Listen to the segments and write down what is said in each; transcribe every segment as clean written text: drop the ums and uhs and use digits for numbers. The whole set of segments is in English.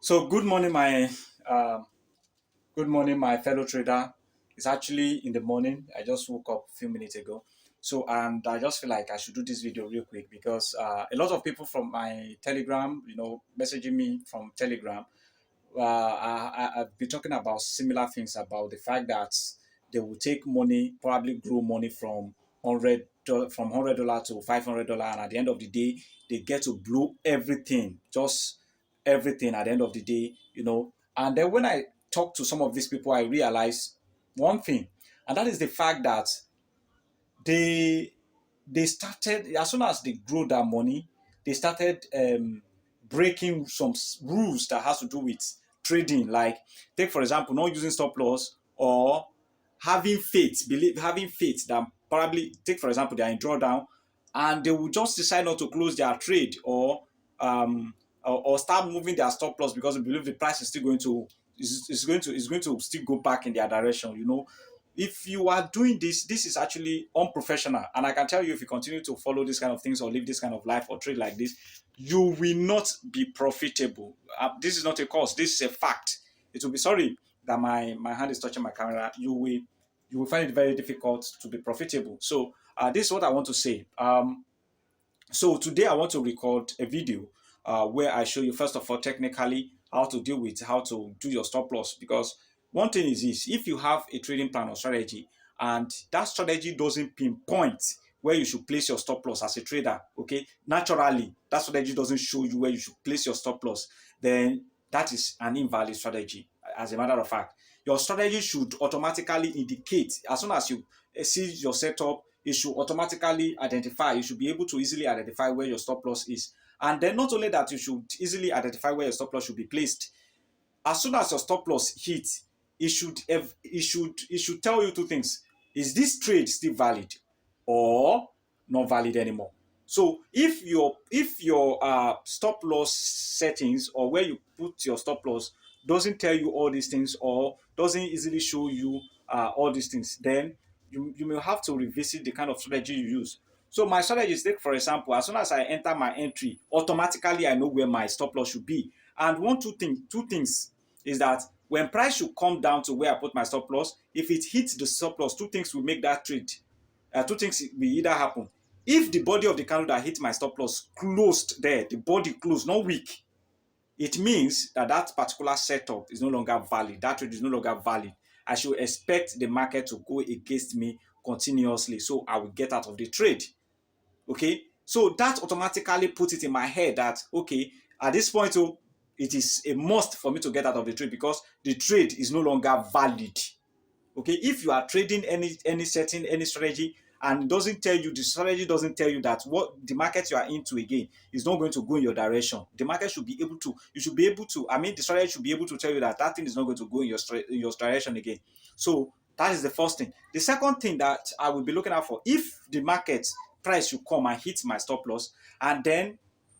So good morning, my fellow trader. It's actually in the morning. I just woke up a few minutes ago. So and I just feel like I should do this video real quick because a lot of people from my Telegram, messaging me from Telegram. I've been talking about similar things about the fact that they will take money, probably grow money from $100 to $500, and at the end of the day, they get to blow everything, just everything at the end of the day. And then when I talk to some of these people, I realize one thing, and that is the fact that they they started as soon as they grow that money, they started breaking some rules that has to do with trading. Like, take for example, not using stop loss or having faith that probably, take for example, they are in drawdown and they will just decide not to close their trade or start moving their stop loss because they believe the price is still going to is going to still go back in their direction. If you are doing this is actually unprofessional. And I can tell you, if you continue to follow this kind of things or live this kind of life or trade like this, you will not be profitable. This is not a course. This is a fact. It will be sorry that my hand is touching my camera. You will find it very difficult to be profitable. So this is what I want to say. So today I want to record a video where I show you, first of all, technically how to do your stop loss. Because one thing is this: if you have a trading plan or strategy and that strategy doesn't pinpoint where you should place your stop loss as a trader, okay, naturally that strategy doesn't show you where you should place your stop loss, then that is an invalid strategy. As a matter of fact, your strategy should automatically indicate, as soon as you see your setup, it should automatically identify. You should be able to easily identify where your stop loss is. And then not only that, you should easily identify where your stop loss should be placed. As soon as your stop loss hits, it should tell you two things: is this trade still valid or not valid anymore? So if your stop loss settings, or where you put your stop loss, doesn't tell you all these things, or doesn't easily show you all these things, then you may have to revisit the kind of strategy you use. So my strategy is, take for example, as soon as I enter my entry, automatically I know where my stop loss should be. And two things is that when price should come down to where I put my stop loss, if it hits the stop loss, two things will make that trade. Two things will either happen. If the body of the candle that hit my stop loss closed there, the body closed, not weak, it means that that particular setup is no longer valid. That trade is no longer valid. I should expect the market to go against me continuously, so I will get out of the trade. Okay, so that automatically puts it in my head that, okay, at this point, it is a must for me to get out of the trade because the trade is no longer valid. Okay, if you are trading any setting, any strategy, and the strategy doesn't tell you that what the market you are into again is not going to go in your direction, the market should be able to you should be able to I mean the strategy should be able to tell you that that thing is not going to go in your direction again. So that is the first thing. The second thing that I will be looking out for: if the market price should come and hit my stop loss, and then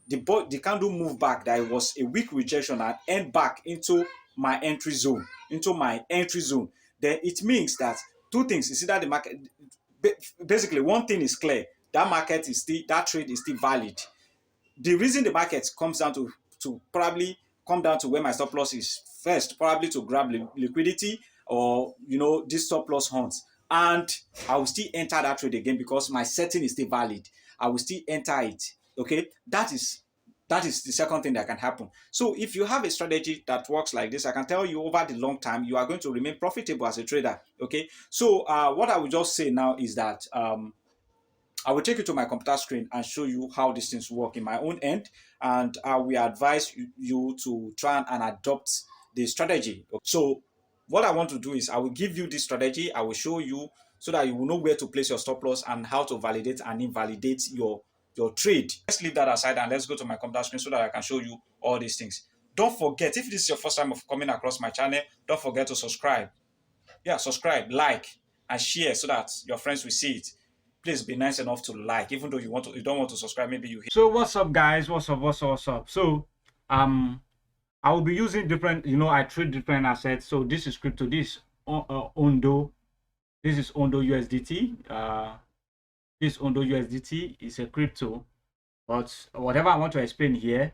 the candle move back, that it was a weak rejection, and end back into my entry zone, then it means that two things is either the market, basically one thing is clear: that trade is still valid. The reason the market comes down to probably come down to where my stop loss is, first probably to grab liquidity, or this stop loss hunts, and I will still enter that trade again because my setting is still valid. I will still enter it. Okay, that is the second thing that can happen. So if you have a strategy that works like this, I can tell you, over the long time, you are going to remain profitable as a trader. Okay, so what I will just say now is that I will take you to my computer screen and show you how these things work in my own end, and I will advise you to try and adopt the strategy. So what I want to do is, I will give you this strategy, I will show you, so that you will know where to place your stop loss and how to validate and invalidate your trade. Let's leave that aside and let's go to my computer screen so that I can show you all these things. Don't forget, if this is your first time of coming across my channel, don't forget to subscribe. Yeah, subscribe, like, and share so that your friends will see it. Please be nice enough to like, even though you don't want to subscribe. Maybe you. So what's up, guys? What's up? So I will be using different. I trade different assets. So this is crypto. This Ondo. This is Ondo USDT. This Ondo USDT is a crypto, but whatever I want to explain here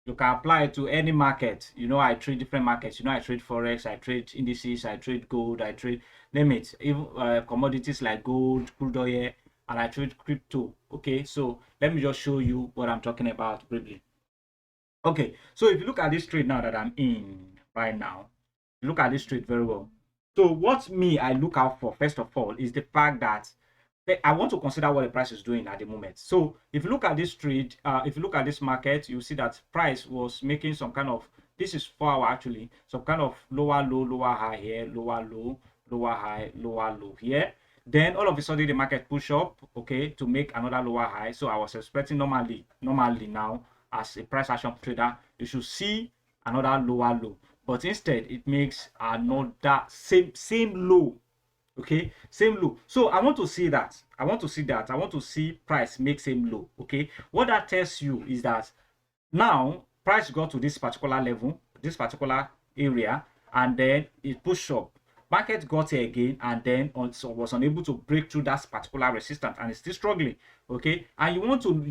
You can apply it to any market. You know, I trade different markets. You know, I trade Forex, I trade indices, I trade gold, I trade, name it, even commodities like gold, crude oil, and I trade crypto. Okay, so let me just show you what I'm talking about briefly. Okay, so if you look at this trade now that I'm in right now, look at this trade very well. So what I look out for first of all is the fact that I want to consider what the price is doing at the moment. So if you look at this trade, if you look at this market, you see that price was making some kind of, this is 4 hour actually, some kind of lower low, lower high here, lower low, lower high, lower low here. Then all of a sudden the market push up, okay, to make another lower high. So I was expecting normally now as a price action trader, you should see another lower low, but instead it makes another same low. Okay, same low. So I want to see that. I want to see price make same low. Okay, what that tells you is that now price got to this particular level, this particular area, and then it pushed up. Market got here again, and then also was unable to break through that particular resistance, and it's still struggling. Okay, and you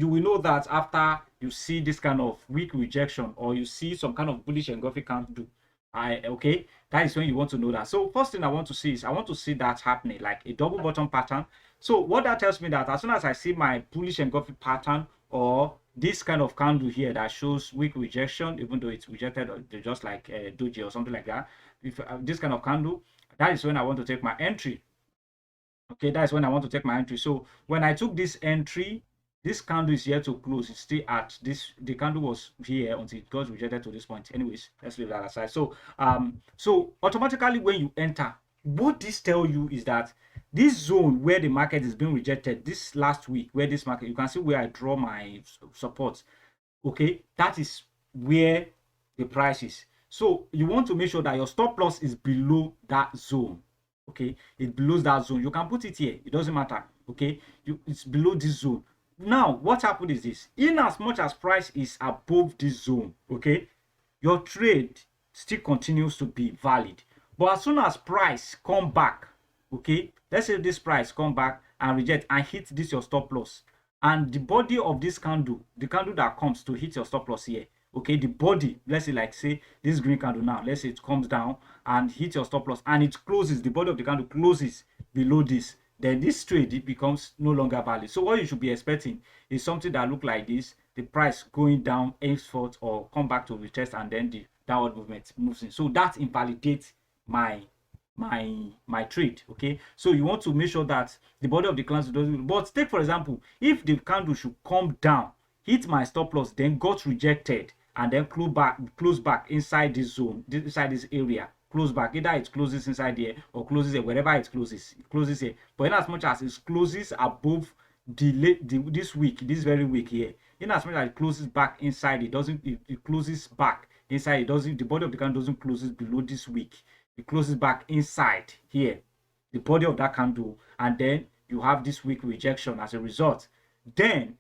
will know that after you see this kind of weak rejection, or you see some kind of bullish engulfing candle. Okay, that is when you want to know that. So first thing I want to see is I want to see that happening, like a double bottom pattern. So what that tells me that as soon as I see my bullish engulfing pattern, or this kind of candle here that shows weak rejection, even though it's rejected just like doji or something like that, if this kind of candle, that is when I want to take my entry. Okay, that's when I want to take my entry. So when I took this entry, this candle is here to close. It's still at this, the candle was here until it got rejected to this point. Anyways, let's leave that aside. So so automatically when you enter, what this tell you is that this zone where the market is being rejected, this last week where this market, you can see where I draw my support. Okay, that is where the price is. So you want to make sure that your stop loss is below that zone. Okay, it below that zone. You can put it here, it doesn't matter. Okay, it's below this zone. Now what happened is this: in as much as price is above this zone, okay, your trade still continues to be valid. But as soon as price come back, okay, let's say this price come back and reject and hit this your stop loss, and the body of this candle, the candle that comes to hit your stop loss here, okay, the body, let's say like say this green candle now, let's say it comes down and hits your stop loss and it closes, the body of the candle closes below this, then this trade, it becomes no longer valid. So what you should be expecting is something that look like this, the price going down henceforth or come back to retest, and then the downward movement moves in. So that invalidates my trade. Okay, so you want to make sure that the body of the candle doesn't. But take for example, if the candle should come down, hit my stop loss, then got rejected, and then close back inside this zone, inside this area, close back, either it closes inside here or closes here, wherever it closes here. But in as much as it closes above this very week here, in as much as it closes back inside, it closes back inside, it doesn't, the body of the candle doesn't closes below this week, it closes back inside here, the body of that candle, and then you have this weak rejection as a result. Then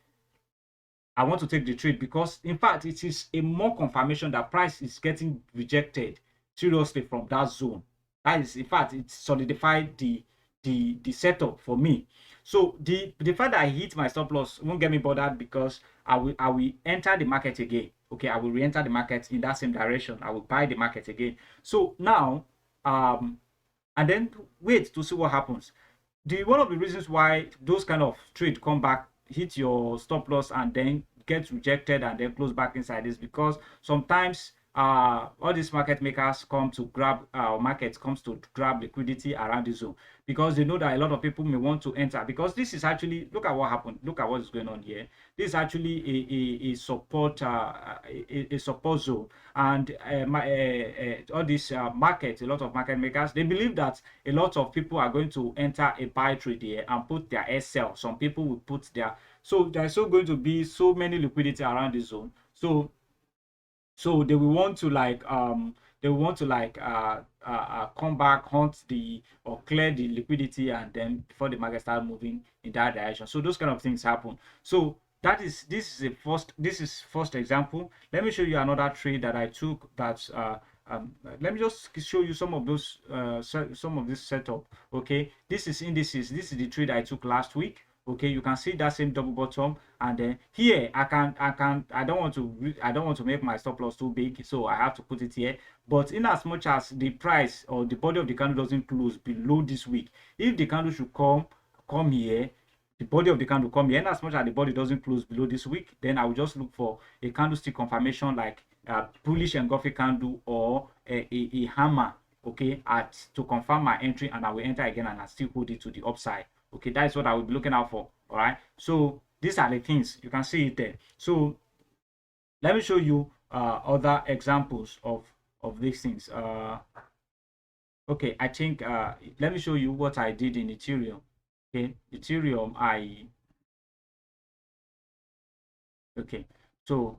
I want to take the trade, because in fact it is a more confirmation that price is getting rejected seriously from that zone. That is, in fact, it solidified the setup for me. So the fact that I hit my stop loss won't get me bothered, because I will enter the market again. Okay, I will re-enter the market in that same direction. I will buy the market again. So now and then wait to see what happens. One of the reasons why those kind of trade come back, hit your stop loss, and then get rejected and then close back inside is because sometimes all these market makers come to grab markets comes to grab liquidity around the zone, because they know that a lot of people may want to enter, because this is actually, look at what happened, look at what is going on here. This is actually a support a support zone, and all these markets, a lot of market makers, they believe that a lot of people are going to enter a buy trade here and put their SL. Some people will put their, so there's so going to be so many liquidity around the zone, so they will want to like come back, hunt the, or clear the liquidity, and then before the market start moving in that direction. So those kind of things happen. So this is first example. Let me show you another trade that I took. That's let me just show you some of those some of this setup. Okay, this is indices. This is the trade I took last week. Okay, you can see that same double bottom, and then here I don't want to make my stop loss too big, so I have to put it here. But in as much as the price or the body of the candle doesn't close below this week, if the candle should come here, the body of the candle come here, and as much as the body doesn't close below this week, then I will just look for a candlestick confirmation like a bullish engulfing candle or a hammer, okay, at to confirm my entry, and I will enter again and I still hold it to the upside. Okay, that is what I will be looking out for. All right, so these are the things you can see it there. So let me show you other examples of these things. Okay, I think let me show you what I did in Ethereum. Okay, Ethereum, okay, so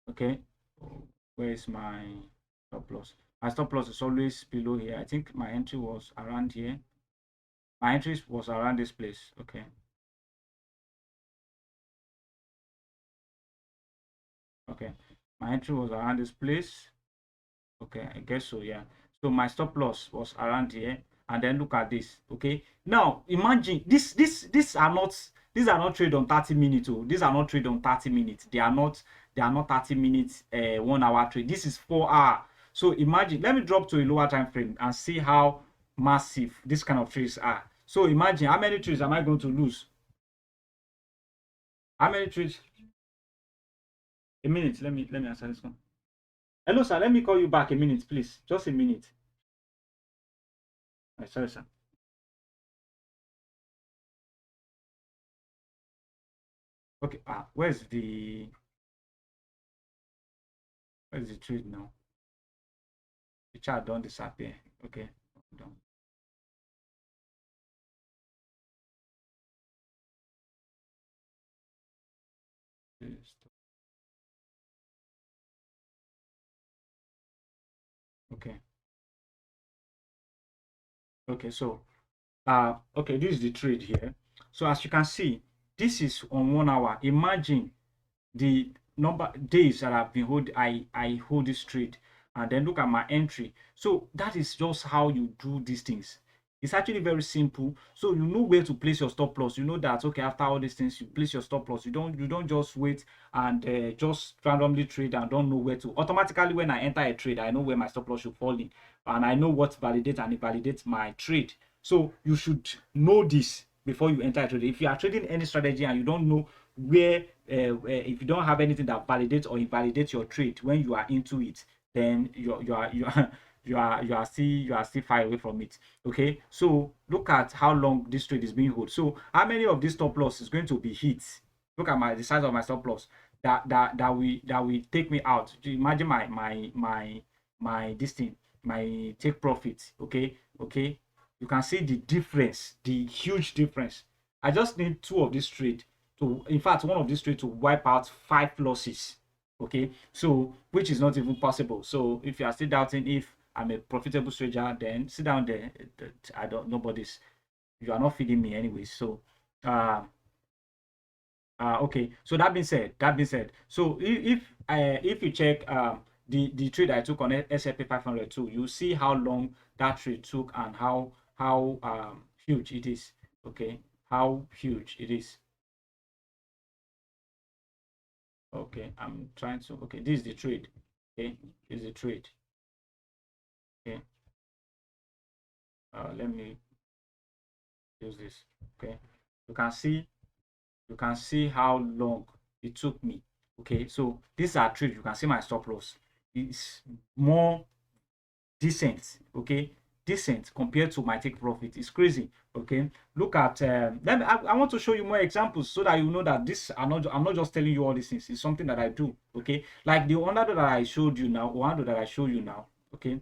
okay, where is my stop loss? My stop loss is always below here. I think my entry was around here. My entry was around this place. Okay. Okay, my entry was around this place. Okay, I guess so, yeah. So my stop loss was around here, and then look at this. Okay, now imagine these are not trade on 30 minutes. Oh, these are not trade on 30 minutes. They are not 30 minutes 1 hour trade. This is 4 hour. So imagine, let me drop to a lower time frame and see how massive this kind of trades are. So imagine, how many trades am I going to lose? How many trades? A minute. Let me answer this one. Hello, sir. Let me call you back a minute, please. Just a minute. Sorry, sir. Okay. Where's the trade now? The chart don't disappear. Okay. Done. Okay. Okay. So, okay, this is the trade here. So as you can see, this is on 1 hour. Imagine the number days that I've been I hold this trade, and then look at my entry. So that is just how you do these things. It's actually very simple. So you know where to place your stop loss. You know that, okay, after all these things, you place your stop loss. You don't just wait and just randomly trade and don't know where to. Automatically, when I enter a trade, I know where my stop loss should fall in, and I know what validates and invalidates my trade. So you should know this before you enter a trade. If you are trading any strategy and you don't know where if you don't have anything that validates or invalidates your trade when you are into it, then you are you are still far away from it. Okay, so look at how long this trade is being held. So how many of this stop loss is going to be hit? Look at the size of my stop loss that will take me out. Imagine my this thing, my take profit. Okay, you can see the difference, the huge difference. I just need two of this trade to, in fact, one of these trade to wipe out 5 losses. Okay, so which is not even possible. So if you are still doubting if I'm a profitable trader, then sit down there. I don't, nobody's, you are not feeding me anyway. So okay, so that being said, so if you check the trade I took on S&P 500 too, you see how long that trade took and how huge it is. Okay, how huge it is. Okay, I'm trying to, okay, this is the trade. Okay, this is the trade. Okay, let me use this. Okay, you can see how long it took me. Okay, so these are trades. You can see my stop loss. It's more decent. Okay, decent compared to my take profit. It's crazy. Okay, look at let me, I want to show you more examples so that you know that this, I'm not just telling you all these things. It's something that I do. Okay, like the one that I showed you now, okay,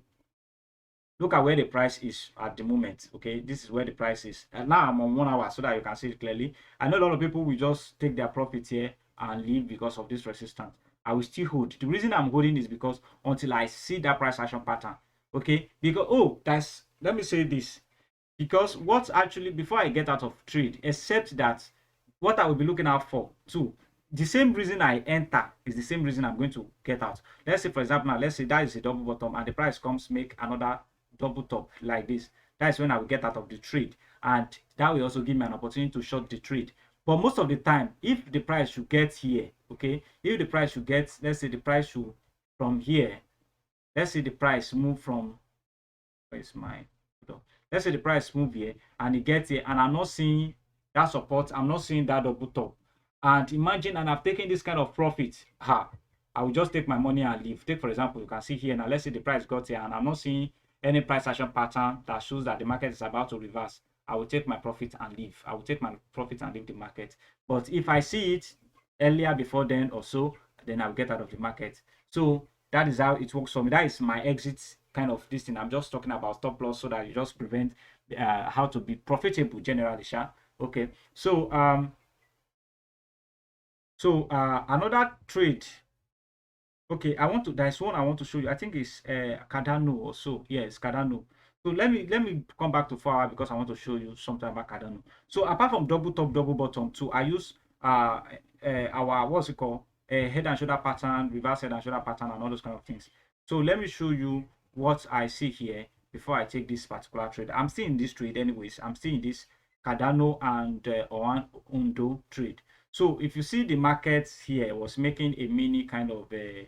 look at where the price is at the moment. Okay, this is where the price is, and now I'm on 1 hour so that you can see it clearly. I know a lot of people will just take their profit here and leave because of this resistance. I will still hold. The reason I'm holding is because until I see that price action pattern. Okay, because, oh, that's, let me say this, because what actually, before I get out of trade, except that what I will be looking out for too, the same reason I enter is the same reason I'm going to get out. Let's say, for example, now let's say that is a double bottom and the price comes make another double top like this. That is when I will get out of the trade, and that will also give me an opportunity to short the trade. But most of the time, if the price should get here, okay, if the price should get, let's say the price should from here, let's say the price move from, where's my, let's say the price move here and it gets here, and I'm not seeing that support, I'm not seeing that double top, and imagine, and I've taken this kind of profit, I will just take my money and leave. Take for example, you can see here now, let's say the price got here and I'm not seeing any price action pattern that shows that the market is about to reverse. I will take my profit and leave. I will take my profit and leave the market. But if I see it earlier before then or so, then I'll get out of the market. So that is how it works for me. That is my exit kind of this thing. I'm just talking about stop loss so that you just prevent how to be profitable generally, sha. Okay. So another trade. Okay, there's one I want to show you. I think it's Cardano or so. Yes, Cardano. So let me come back to 4 hour because I want to show you something about Cardano. So apart from double top, double bottom, too, I use our, what's it called, head and shoulder pattern, reverse head and shoulder pattern, and all those kind of things. So let me show you what I see here before I take this particular trade. I'm still in this trade anyways. I'm still in this Cardano and Ondo trade. So if you see the market here was making a mini kind of a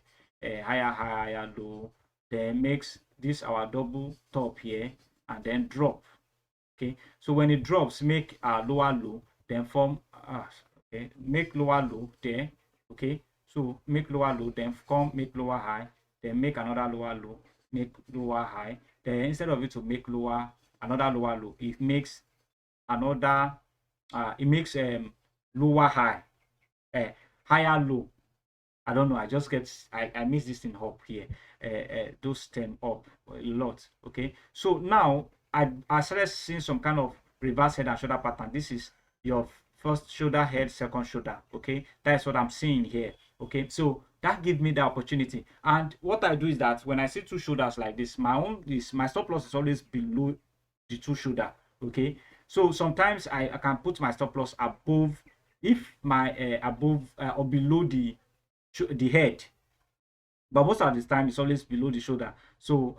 higher low, then makes this our double top here and then drop. Okay, so when it drops, make a lower low, then form okay, make lower low there. Okay, so make lower low, then come make lower high, then make another lower low, make lower high. Then instead of it to make lower another lower low, it makes another lower high, higher low. I don't know. I just get I miss this thing up here. Those 10 up a lot. Okay. So now I started seeing some kind of reverse head and shoulder pattern. This is your first shoulder, head, second shoulder. Okay. That's what I'm seeing here. Okay. So that gives me the opportunity. And what I do is that when I see two shoulders like this, my stop loss is always below the two shoulder. Okay. So sometimes I can put my stop loss above, if my above or below the head, but most of the time it's always below the shoulder. So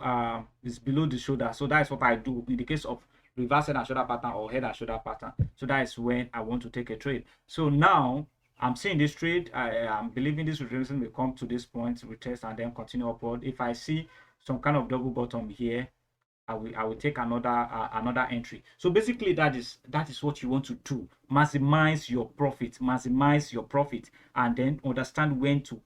it's below the shoulder. So that's what I do in the case of reverse head and shoulder pattern or head and shoulder pattern. So that is when I want to take a trade. So now I'm seeing this trade. I'm believing this retracement will come to this point, retest, and then continue upward. If I see some kind of double bottom here, I will take another entry. So basically that is what you want to do. Maximize your profit, and then understand where to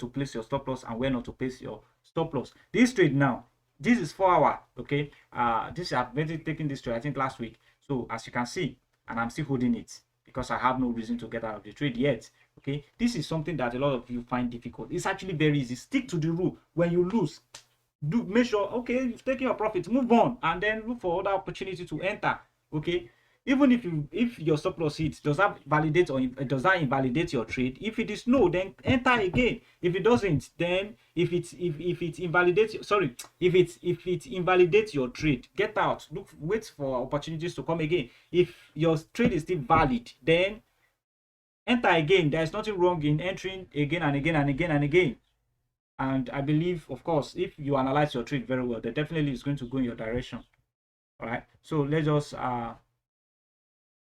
place your stop loss and where not to place your stop loss. This trade now, this is 4 hour. Okay, I've been taking this trade I think last week. So as you can see, and I'm still holding it because I have no reason to get out of the trade yet. Okay, this is something that a lot of you find difficult. It's actually very easy. Stick to the rule. When you lose, make sure, okay, you've taken your profit, move on, and then look for other opportunity to enter. Okay, even if your stop loss hits, does that validate or does that invalidate your trade? If it is no, then enter again. If it doesn't, then if it invalidates, sorry, if it invalidates your trade, get out. Wait for opportunities to come again. If your trade is still valid, then enter again. There's nothing wrong in entering again and again and again and again. And I believe, of course, if you analyze your trade very well, then definitely it's going to go in your direction. All right. So let's just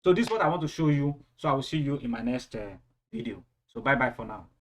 so this is what I want to show you. So I will see you in my next video. So bye bye for now.